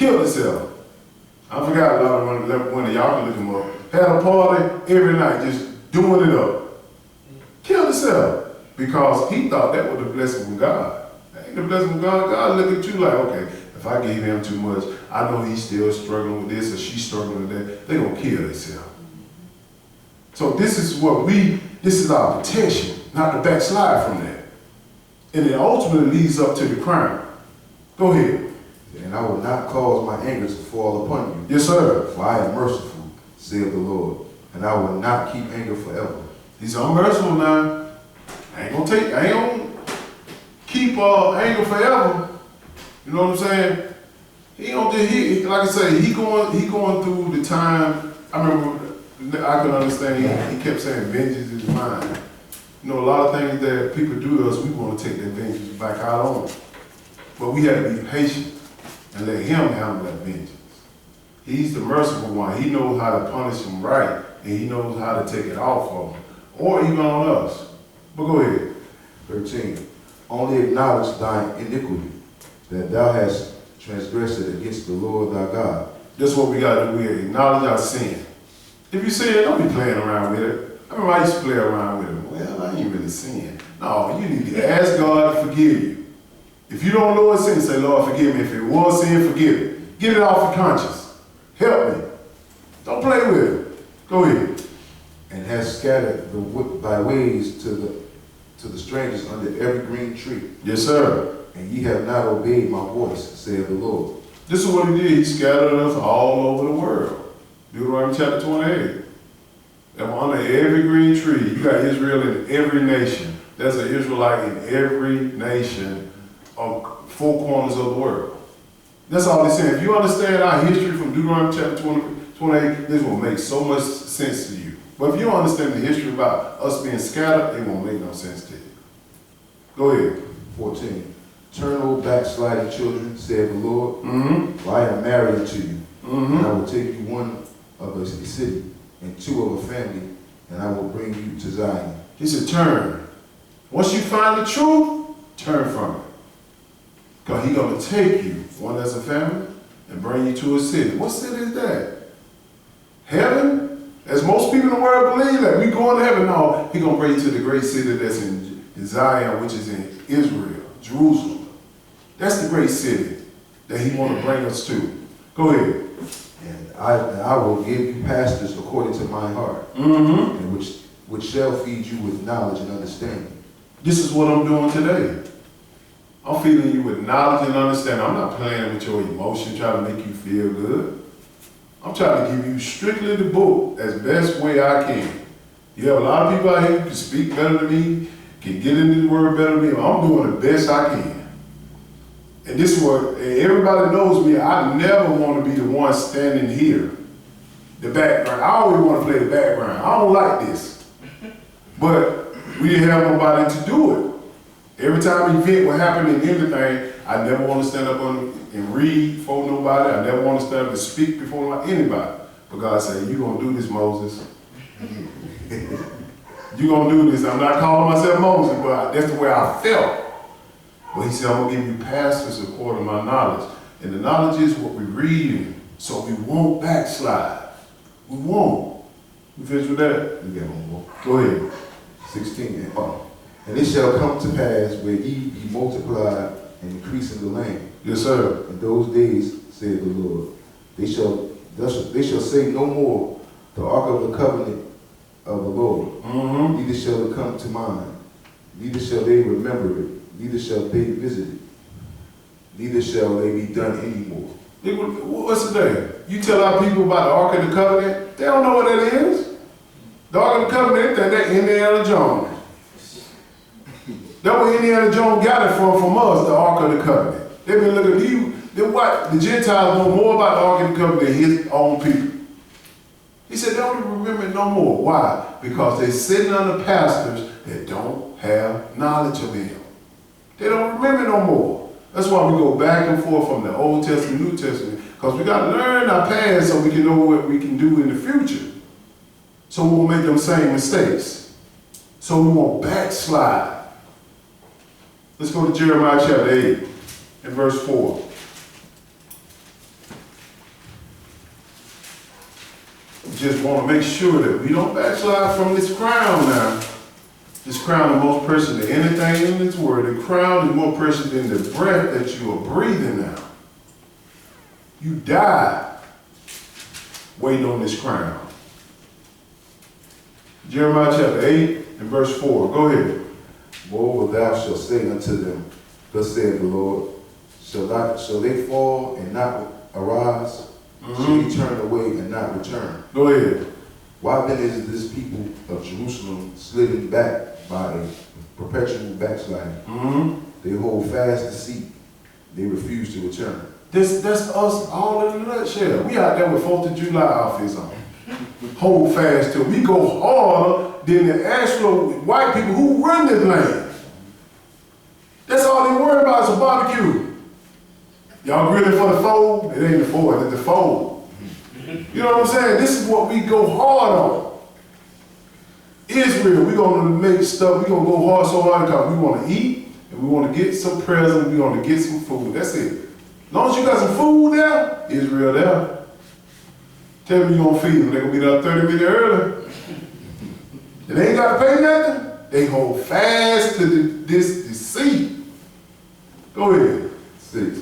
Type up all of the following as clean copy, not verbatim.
Killed himself. I forgot a lot of one of y'all can look him up. Had a party every night, just doing it up. Killed himself because he thought that was the blessing from God. That ain't the blessing from God. God look at you like, okay, if I gave him too much, I know he's still struggling with this or she's struggling with that. They're going to kill themselves. So this is our protection, not to backslide from that. And it ultimately leads up to the crime. Go ahead. And I will not cause my anger to fall upon you. Yes, sir. For I am merciful, saith the Lord, and I will not keep anger forever. He's unmerciful now. I ain't gonna keep anger forever. You know what I'm saying? Like I say, he going through the time. I remember I can understand he kept saying vengeance is mine. You know, a lot of things that people do to us, we want to take that vengeance back out on them. But we have to be patient and let him handle that vengeance. He's the merciful one. He knows how to punish them right, and he knows how to take it off of them, or even on us. But go ahead. 13. Only acknowledge thine iniquity, that thou hast transgressed against the Lord thy God. That's what we got to do. We acknowledge our sin. If you sin, don't be playing around with it. I remember I used to play around with it. Well, I ain't really sin. No, you need to ask God to forgive you. If you don't know it's sin, say, Lord, forgive me. If it was sin, forgive it. Get it off your conscience. Help me. Don't play with it. Go ahead. And hast scattered thy ways to the strangers under every green tree. Yes, sir. And ye have not obeyed my voice, saith the Lord. This is what he did. He scattered us all over the world. Deuteronomy chapter 28. And under every green tree, you got Israel in every nation. There's an Israelite in every nation of 4 corners of the world. That's all he's saying. If you understand our history from Deuteronomy chapter 28, this will make so much sense to you. But if you don't understand the history about us being scattered, it won't make no sense to you. Go ahead. 14. Turn, O backsliding children, saith the Lord, for I am married unto you, and I will take you one of a city and 2 of a family, and I will bring you to Zion. He said, turn. Once you find the truth, turn from it. Because he's going to take you, one as a family, and bring you to a city. What city is that? Heaven? As most people in the world believe that we going to heaven. No, he's going to bring you to the great city that's in Zion, which is in Israel, Jerusalem. That's the great city that he want to bring us to. Go ahead. And I will give you pastors according to my heart, and which shall feed you with knowledge and understanding. This is what I'm doing today. I'm feeding you with knowledge and understanding. I'm not playing with your emotion, trying to make you feel good. I'm trying to give you strictly the book as best way I can. You have a lot of people out here who can speak better than me, can get into the word better than me. I'm doing the best I can. And this is what, everybody knows me, I never want to be the one standing here. The background. I always want to play the background. I don't like this. But we didn't have nobody to do it. Every time an event would happen in anything, I never want to stand up and read for nobody. I never want to stand up and speak before anybody. But God said, you're going to do this, Moses. You're going to do this. I'm not calling myself Moses, but that's the way I felt. But he said, I'm going to give you pastors according to my knowledge. And the knowledge is what we're reading. So we won't backslide. We won't. You finished with that? We got one more. Go ahead. 16. And it shall come to pass where ye be multiplied and increase in the land. Yes, sir. In those days, saith the Lord, they shall say no more the ark of the covenant of the Lord. Neither shall it come to mind. Neither shall they remember it. Neither shall they visit it. Neither shall they be done anymore. What's the name? You tell our people about the Ark of the Covenant, they don't know what that is. The Ark of the Covenant, that Indiana Jones. That's where Indiana Jones got it from us, the Ark of the Covenant. They've been looking at you. The Gentiles know more about the Ark of the Covenant than his own people. He said, they don't even remember it no more. Why? Because they're sitting under pastors that don't have knowledge of him. They don't remember no more. That's why we go back and forth from the Old Testament, New Testament, because we got to learn our past so we can know what we can do in the future. So we won't make them same mistakes. So we won't backslide. Let's go to Jeremiah chapter 8 and verse 4. just want to make sure that we don't backslide from this crown now. This crown is more precious than anything in this world. The crown is more precious than the breath that you are breathing now. You died waiting on this crown. Jeremiah chapter 8 and verse 4. Go ahead. Moreover, thou shalt say unto them, thus saith the Lord, shall they fall and not arise? Shall he turn away and not return? Go ahead. Why then is this people of Jerusalem slidden back by a perpetual backsliding? They hold fast deceit. They refuse to return. That's us all in a nutshell. We out there with 4th of July outfits on. Hold fast to it. We go harder than the actual white people who run this land. That's all they worry about is a barbecue. Y'all grilling for the fold? It ain't the fold, it's the fold. You know what I'm saying? This is what we go hard on. Israel, we're going to make stuff, we're going to go hard so hard because we want to eat and we want to get some presents, we want to get some food. That's it. As long as you got some food there, Israel there. Tell me you're going to feed them. They're going to be there 30 minutes early. And they ain't got to pay nothing. They hold fast to this deceit. Go ahead. 6.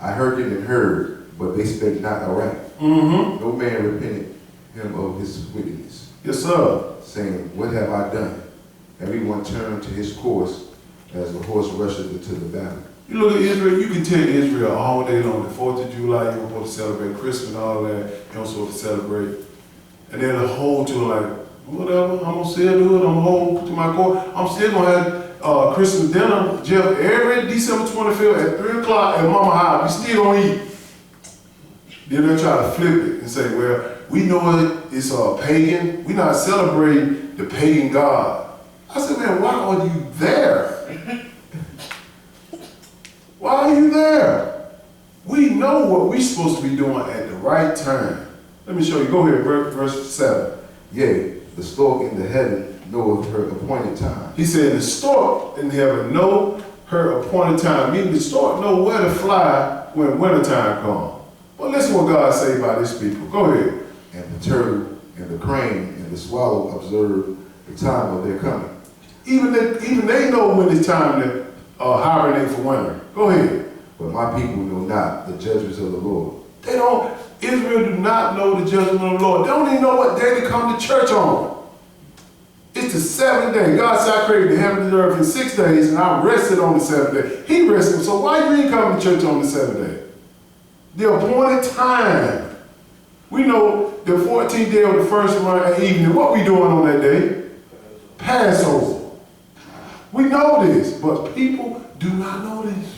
I hearkened and heard, but they spake not aright. No man repented him of his wickedness. Yes, sir. Saying, what have I done? Everyone turned to his course as the horse rushes into the battle. You look at Israel, you can tell Israel all day long, the 4th of July, you're supposed to celebrate Christmas and all that, you're not supposed to celebrate. And then the whole to like, whatever, I'm going to still do it, I'm going to hold to my core. I'm still going to have Christmas dinner, Jeff, every December 25th at 3 o'clock at Mama House. We still going to eat. Then they try to flip it and say, well, we know it's pagan. We're not celebrating the pagan God. I said, man, why are you there? Why are you there? We know what we're supposed to be doing at the right time. Let me show you. Go ahead, verse 7. Yea, the stork in the heaven knoweth her appointed time. He said, the stork in heaven know her appointed time. Meaning the stork know where to fly when wintertime comes. Well, listen what God say about his people. Go ahead. And the turtle and the crane and the swallow observe the time of their coming. Even they know when it's time to hibernate for winter. Go ahead. But my people know not the judgments of the Lord. They don't, Israel do not know the judgment of the Lord. They don't even know what day to come to church on. It's the 7th day. God said, I created the heaven and the earth in 6 days, and I rested on the 7th day. He rested. So why you ain't coming to church on the 7th day? The appointed time. We know the 14th day of the first month evening. What we doing on that day? Passover. We know this, but people do not know this.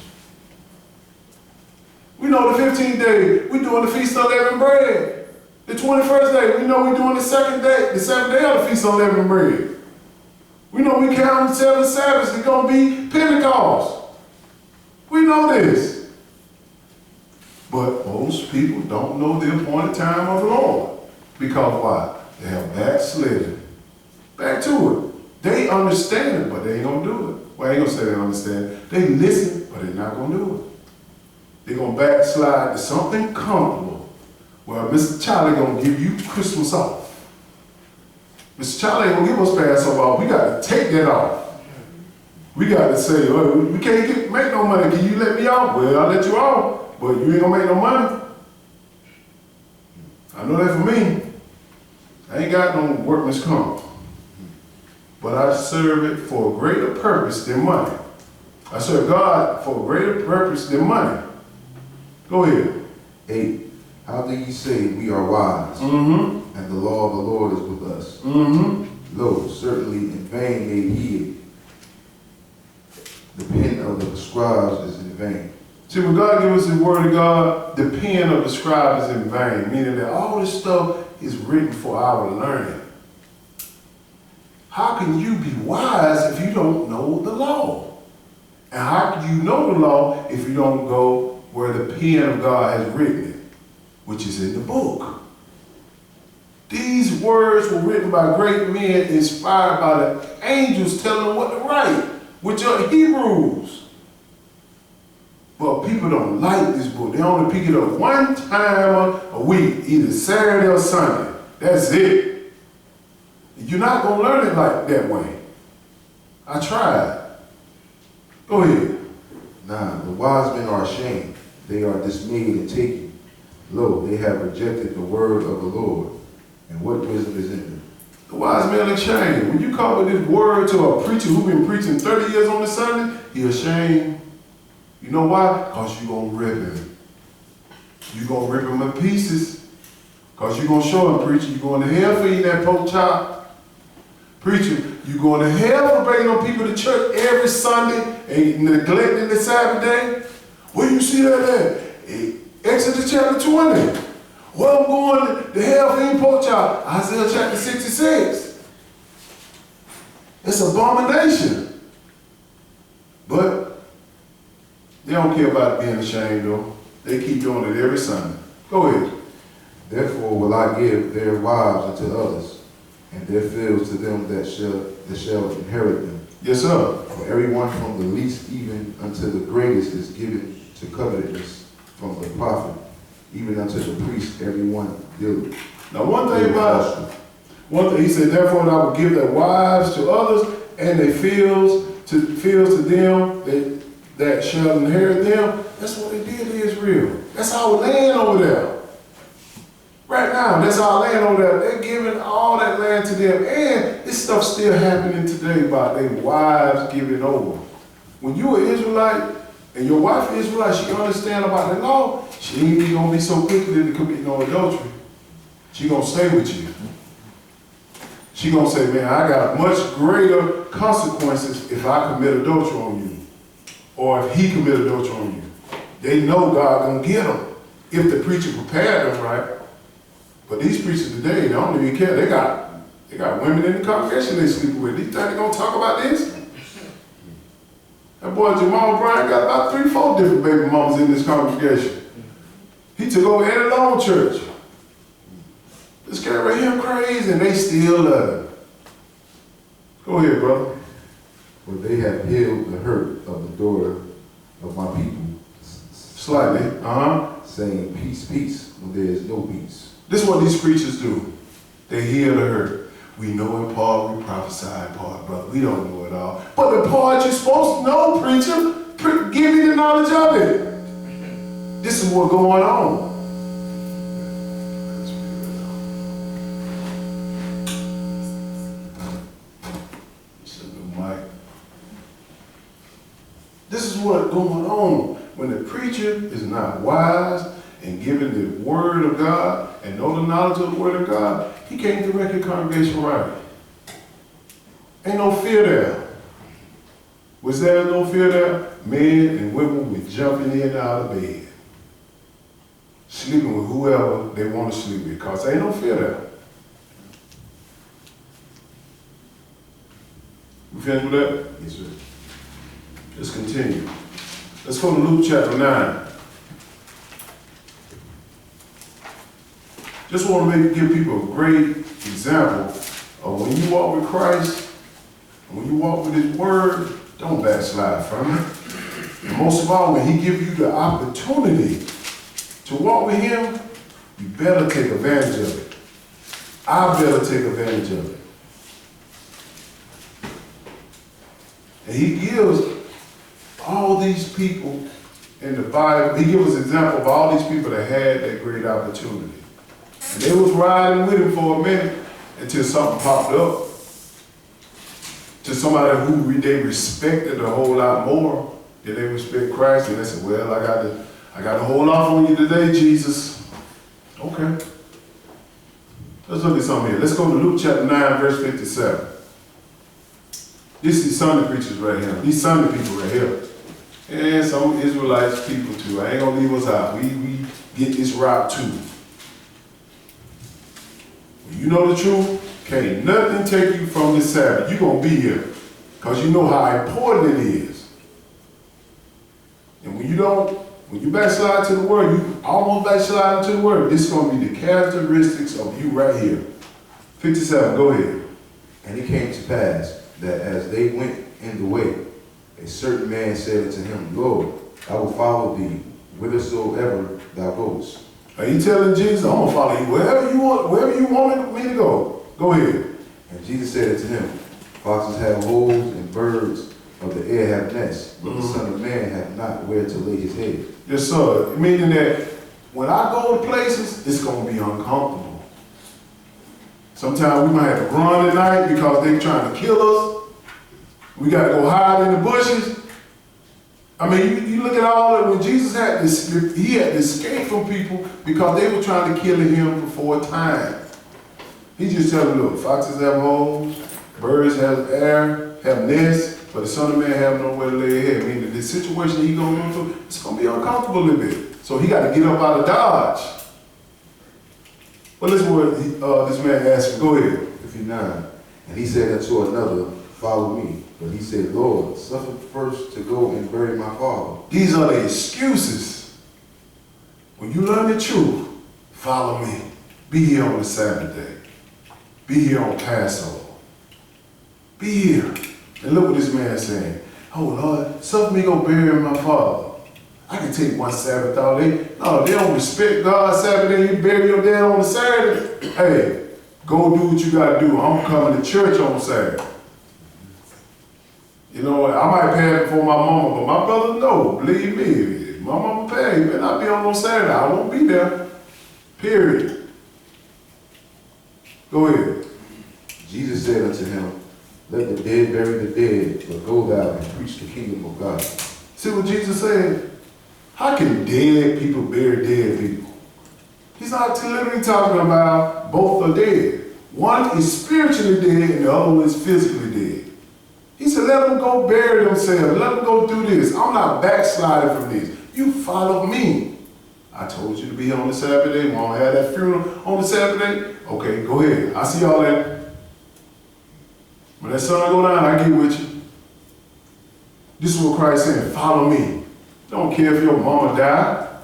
We know the 15th day, we're doing the Feast of Unleavened Bread. The 21st day, we know we're doing the 7th day of the Feast of Unleavened Bread. We know we count 7 Sabbaths, it's going to be Pentecost. We know this. But most people don't know the appointed time of the Lord. Because why? They have backslidden. Back to it. They understand it, but they ain't going to do it. Well, I ain't going to say they understand it. They listen, but they're not going to do it. They're going to backslide to something comfortable. Well, Mr. Charlie going to give you Christmas off. Mr. Charlie ain't going to give us Passover off. We got to take that off. We got to say, oh, we can't make no money. Can you let me off? Well, I'll let you off, but you ain't going to make no money. I know that for me. I ain't got no workman's comp. But I serve it for a greater purpose than money. I serve God for a greater purpose than money. Go ahead. 8. How do ye say we are wise, and the law of the Lord is with us? Lo, certainly in vain they hear. The pen of the scribes is in vain. See, when God gives us the word of God, the pen of the scribe is in vain, meaning that all this stuff is written for our learning. How can you be wise if you don't know the law? And how can you know the law if you don't go where the pen of God has written it, which is in the book? These words were written by great men, inspired by the angels telling them what to write, which are Hebrews. But people don't like this book. They only pick it up one time a week, either Saturday or Sunday. That's it. You're not going to learn it like that way. I tried. Go ahead. Nah, the wise men are ashamed. They are dismayed and taken. Lo, they have rejected the word of the Lord. And what wisdom is in them? The wise man ashamed. When you come with this word to a preacher who's been preaching 30 years on the Sunday, he ashamed. You know why? Because you're going to rip him. You're going to rip him in pieces. Because you're going to show him, preacher, you're going to hell for eating that pork chop. Preacher, you're going to hell for bringing them people to church every Sunday and neglecting the Sabbath day. Where you see that at? Exodus chapter 20. Well, I'm going to hell for eating pork chop. Isaiah chapter 66. It's abomination. But they don't care about being ashamed, though. They keep doing it every Sunday. Go ahead. Therefore will I give their wives unto others, and their fields to them that shall inherit them. Yes, sir. For everyone from the least even unto the greatest is given to covetousness from the prophet, even unto the priest, everyone diligent. Now, one thing he said, therefore I will give their wives to others, and their fields to them that shall inherit them. That's what they did to Israel. That's our land over there. Right now, that's our land over there. They're giving all that land to them. And this stuff still happening today about their wives giving over. When you're an Israelite and your wife is Israelite, she understand about the law, she ain't going to be so quick to commit no adultery. She going to stay with you. She going to say, man, I got much greater consequences if I commit adultery on you. Or if he commit adultery on you. They know God going to get them if the preacher prepared them right. But these preachers today, they don't even care. They got women in the congregation they sleep with. Do you think they're going to talk about this? That boy Jamal Bryant got about 3-4 different baby mamas in this congregation. He took over Eddie Long Church. This guy right here crazy, and they still love him. Go ahead, brother. For they have healed the hurt of the daughter of my people. Slightly, saying, peace, peace, when there is no peace. This is what these preachers do. They heal the hurt. We know in part, we prophesy in part, brother. We don't know it all. But the part you're supposed to know, preacher, give me the knowledge of it. This is what's going on. This is what's going on. When the preacher is not wise and giving the word of God and know the knowledge of the word of God, he can't direct the congregation right. Ain't no fear there. Was there no fear there? Men and women were jumping in and out of bed, sleeping with whoever they want to sleep with, because there ain't no fear there. We finished with that? Yes, sir. Let's continue. Let's go to Luke chapter 9. Just want to give people a great example of when you walk with Christ, and when you walk with his word, don't backslide from it. And most of all, when he gives you the opportunity to walk with him, you better take advantage of it. I better take advantage of it. And he gives all these people in the Bible, he gives us an example of all these people that had that great opportunity. And they was riding with him for a minute until something popped up. To somebody who they respected a whole lot more than they respect Christ. And they said, well, I got to hold off on you today, Jesus. Okay. Let's look at something here. Let's go to Luke chapter 9, verse 57. This is Sunday preachers right here. These Sunday people right here. And some Israelites people too. I ain't gonna leave us out. We get this route too. When you know the truth, can't nothing take you from this Sabbath. You're gonna be here. Because you know how important it is. And when you backslide to the word, you almost backslide into the word. This is gonna be the characteristics of you right here. 57, go ahead. And it came to pass that as they went in the way, a certain man said unto him, Lord, I will follow thee whithersoever thou goest. Are you telling Jesus, I'm gonna follow you wherever you want me to go? Go ahead. And Jesus said unto him, foxes have holes and birds of the air have nests, but the Son of Man hath not where to lay his head. Yes, sir. Meaning that when I go to places, it's gonna be uncomfortable. Sometimes we might have to run at night because they're trying to kill us. We gotta go hide in the bushes. I mean, you look at all that when Jesus had this, he had to escape from people because they were trying to kill him before time. He just telling them, look, foxes have holes, birds have air, have nests, but the Son of Man have nowhere to lay his head. Meaning the situation he going to go through, it's going to be uncomfortable a little bit. So he got to get up out of Dodge. But listen what this man asked him. Go ahead. 59. And he said unto another, follow me. But he said, Lord, suffer first to go and bury my father. These are the excuses. When you learn the truth, follow me. Be here on the Sabbath day. Be here on Passover. Be here. And look what this man is saying. Oh Lord, suffer me go bury my father. I can take one Sabbath all day. No, they don't respect God's Sabbath day. You bury your dad on the Saturday. Hey, go do what you got to do. I'm coming to church on Saturday. You know, I might pay it for my mama, but my brother, no. Believe me, my mama pay. You better not be on no Saturday. I won't be there. Period. Go ahead. Jesus said unto him, let the dead bury the dead, but go thou and preach the kingdom of God. See what Jesus said? How can dead people bury dead people? He's not literally talking about both are dead. One is spiritually dead and the other one is physically dead. He said, let them go bury themselves. Let them go do this. I'm not backsliding from this. You follow me. I told you to be here on the Sabbath day. We won't have that funeral on the Sabbath day. Okay, go ahead. I see all that. When that sun go down, I get with you. This is what Christ said. Follow me. Don't care if your mama died.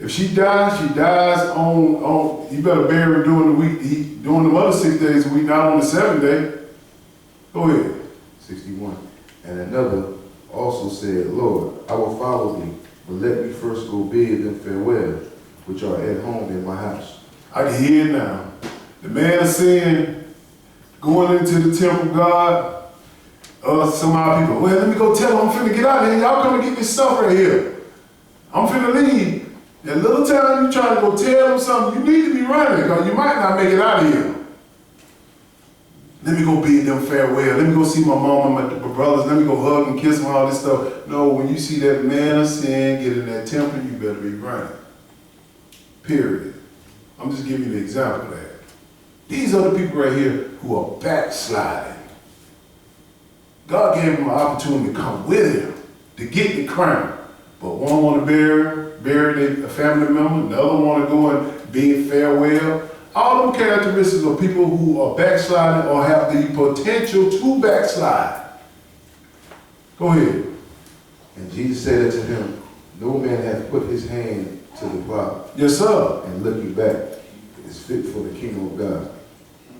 If she dies, she dies on you better bury her during the week, during the other 6 days a week, not on the 7th day. Go ahead. 61. And another also said, Lord, I will follow thee, but let me first go bid them farewell, which are at home in my house. I can hear it now. The man of sin going into the temple of God. Some of our people, well, let me go tell them I'm finna get out of here. Y'all come and get this stuff right here. I'm finna leave. That little time you trying to go tell them something, you need to be running because you might not make it out of here. Let me go bid them farewell. Let me go see my mom and my brothers. Let me go hug and kiss them, all this stuff. No, when you see that man of sin get in that temple, you better be running. Period. I'm just giving you an example of that. These are the people right here who are backsliding. God gave them an opportunity to come with him, to get the crown. But one want to bury a family member, the other want to go and bid farewell. All them characteristics of people who are backsliding or have the potential to backslide. Go ahead. And Jesus said unto him, no man hath put his hand to the plow. Yes, sir. And looking back is fit for the kingdom of God.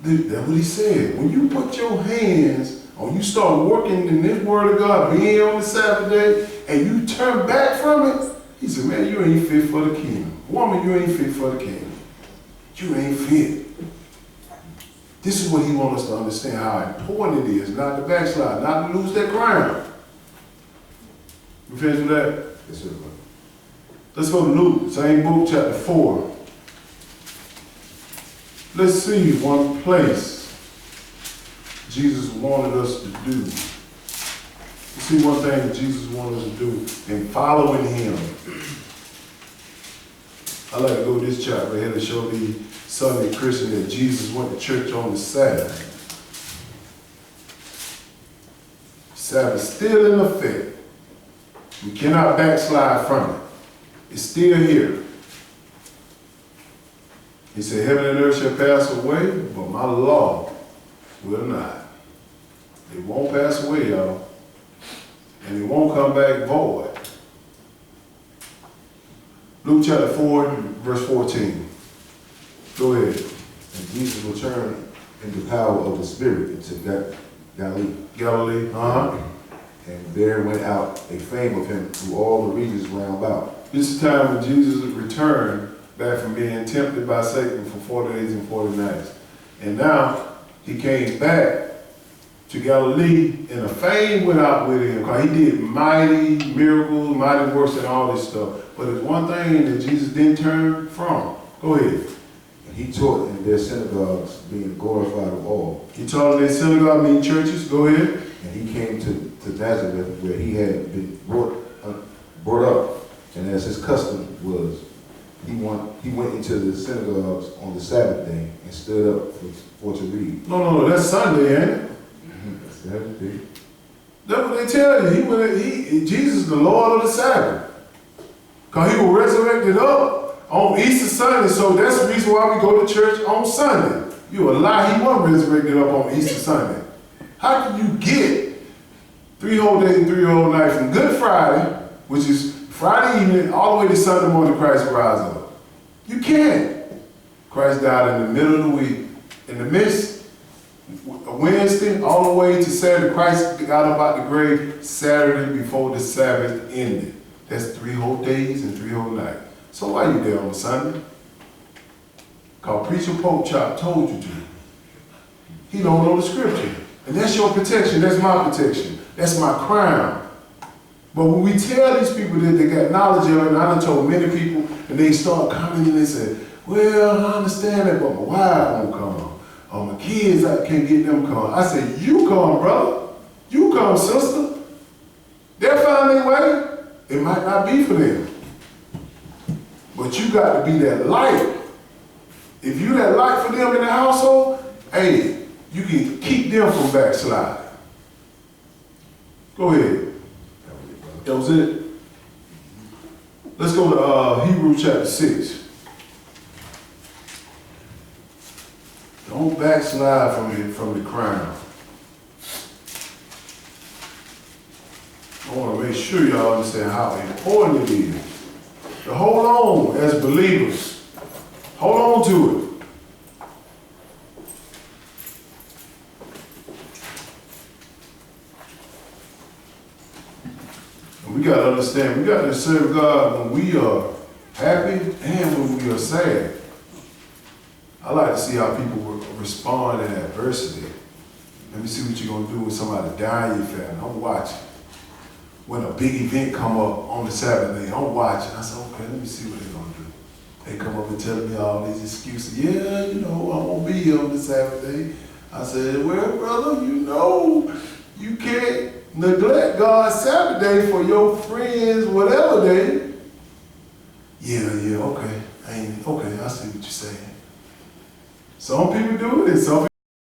That's what he said. When you put your hands on, you start working in this word of God, being on the Sabbath day, and you turn back from it, he said, man, you ain't fit for the kingdom. Woman, you ain't fit for the kingdom. You ain't fit. This is what he wants us to understand, how important it is not to backslide, not to lose that ground. You finished with that? Yes, sir. Let's go to Luke, same book, chapter 4. Let's see one place Jesus wanted us to do. Let's see one thing that Jesus wanted us to do in following him. I like to go to this chapter here to show the Sunday Christian that Jesus went to church on the Sabbath. Sabbath still in effect. We cannot backslide from it. It's still here. He said, heaven and earth shall pass away, but my law will not. It won't pass away, y'all. And it won't come back void. Luke chapter 4, verse 14. Go ahead. And Jesus returned in the power of the Spirit into Galilee. Galilee. And there went out a fame of him through all the regions round about. This is the time when Jesus returned back from being tempted by Satan for 40 days and 40 nights. And now he came back to Galilee, and the fame went out with him because he did mighty miracles, mighty works, and all this stuff. But there's one thing that Jesus didn't turn from. Go ahead. And he taught in their synagogues, being glorified of all. He taught in their synagogue, meaning churches. Go ahead. And he came to Nazareth, where he had been brought up. And as his custom was, he went into the synagogues on the Sabbath day and stood up for to read. No, that's Sunday, ain't it? Sabbath day. That's what they tell you. Jesus is the Lord of the Sabbath. Because he was resurrected up on Easter Sunday, so that's the reason why we go to church on Sunday. You a lie, he wasn't resurrected up on Easter Sunday. How can you get 3 whole days and 3 whole nights from Good Friday, which is Friday evening, all the way to Sunday morning, Christ rise up? You can't. Christ died in the middle of the week. In the midst, Wednesday, all the way to Saturday, Christ got up out the grave Saturday before the Sabbath ended. That's 3 whole days and 3 whole nights. So why you there on Sunday? Because Preacher Pope Chop told you to. He don't know the scripture. And that's your protection, that's my protection. That's my crown. But when we tell these people that they got knowledge of it, and I done told many people, and they start coming and they say, well, I understand that, but my wife won't come. Or my kids, I can't get them come. I say, you come, brother. You come, sister. They'll find their way. It might not be for them. But you got to be that light. If you that light for them in the household, hey, you can keep them from backsliding. Go ahead. That was it. Let's go to Hebrews chapter 6. Don't backslide from the crown. I want to make sure y'all understand how important it is to hold on as believers. Hold on to it. And we got to understand, we got to serve God when we are happy and when we are sad. I like to see how people respond in adversity. Let me see what you're going to do when somebody die in your family. I'm watching. When a big event come up on the Sabbath day, I'm watching. I said, okay, let me see what they're going to do. They come up and tell me all these excuses. Yeah, I won't be here on the Sabbath day. I said, well, brother, you can't neglect God's Sabbath day for your friends, whatever day. Yeah, okay. Okay, I see what you're saying. Some people do it and some people